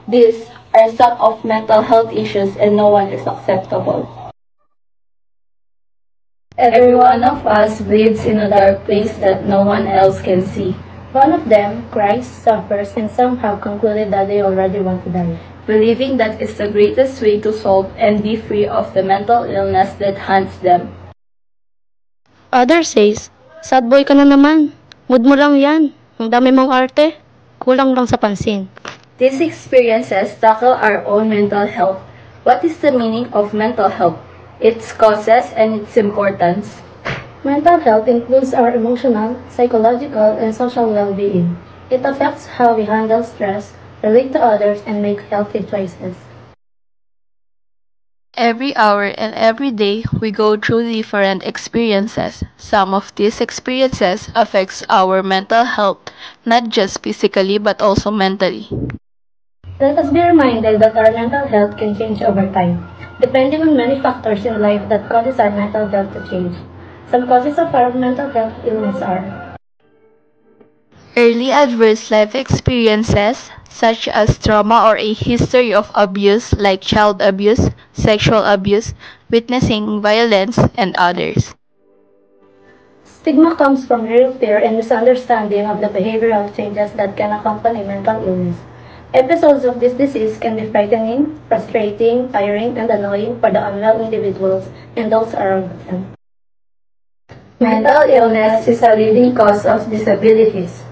These are some of mental health issues and no one is acceptable. Every one of us bleeds in a dark place that no one else can see. One of them cries, suffers, and somehow concluded that they already want to die. Believing that is the greatest way to solve and be free of the mental illness that haunts them. Others says, sad boy ka na naman. Mood mo lang yan. Ang dami mong arte. Kulang lang sa pansin. These experiences tackle our own mental health. What is the meaning of mental health? Its causes and its importance. Mental health includes our emotional, psychological, and social well-being. It affects how we handle stress, relate to others, and make healthy choices. Every hour and every day, we go through different experiences. Some of these experiences affects our mental health, not just physically but also mentally. Let us be reminded that our mental health can change over time, depending on many factors in life that causes our mental health to change. Some causes of our mental health illness are Early adverse life experiences, such as trauma or a history of abuse like child abuse, sexual abuse, witnessing violence, and others. Stigma comes from real fear and misunderstanding of the behavioral changes that can accompany mental illness. Episodes of this disease can be frightening, frustrating, tiring, and annoying for the unwell individuals and those around them. Mental illness is a leading cause of disabilities.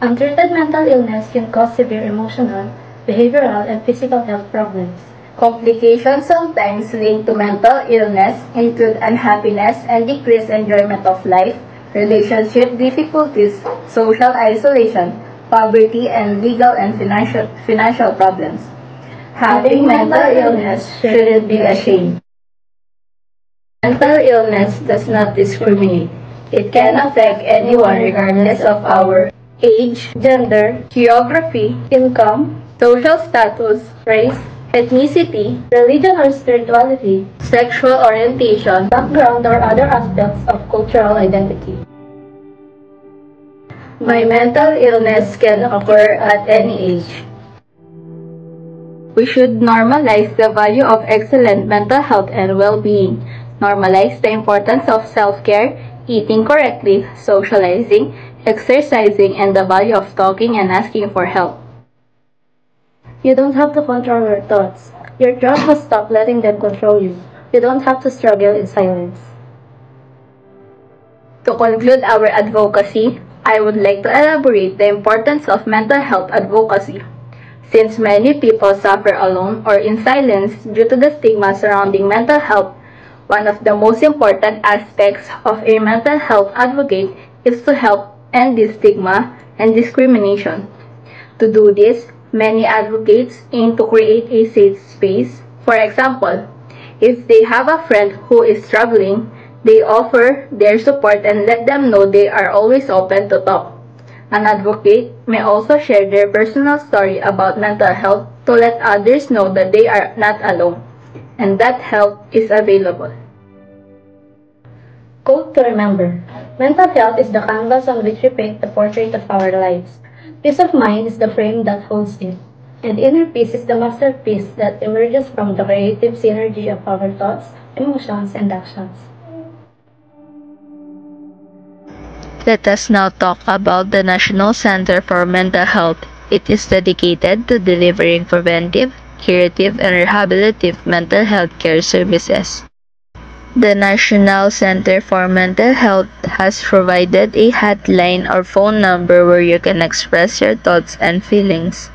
Untreated mental illness can cause severe emotional, behavioral, and physical health problems. Complications sometimes linked to mental illness include unhappiness and decreased enjoyment of life, relationship difficulties, social isolation, poverty, and legal and financial problems. Having mental illness shouldn't be a shame. Mental illness does not discriminate. It can affect anyone regardless of our age, gender, geography, income, social status, race, ethnicity, Religion or spirituality, sexual orientation, background, or other aspects of cultural identity. My mental illness can occur at any age. We should normalize the value of excellent mental health and well-being. Normalize the importance of self-care, eating correctly, socializing, exercising, and the value of talking and asking for help. You don't have to control your thoughts. Your job must stop letting them control you. You don't have to struggle in silence. To conclude our advocacy, I would like to elaborate the importance of mental health advocacy. Since many people suffer alone or in silence due to the stigma surrounding mental health, one of the most important aspects of a mental health advocate is to help end this stigma and discrimination. To do this, many advocates aim to create a safe space. For example, if they have a friend who is struggling, they offer their support and let them know they are always open to talk. An advocate may also share their personal story about mental health to let others know that they are not alone and that help is available. Quote to remember: mental health is the canvas on which we paint the portrait of our lives. Peace of mind is the frame that holds it, and inner peace is the masterpiece that emerges from the creative synergy of our thoughts, emotions, and actions. Let us now talk about the National Center for Mental Health. It is dedicated to delivering preventive, curative, and rehabilitative mental health care services. The National Center for Mental Health has provided a hotline or phone number where you can express your thoughts and feelings.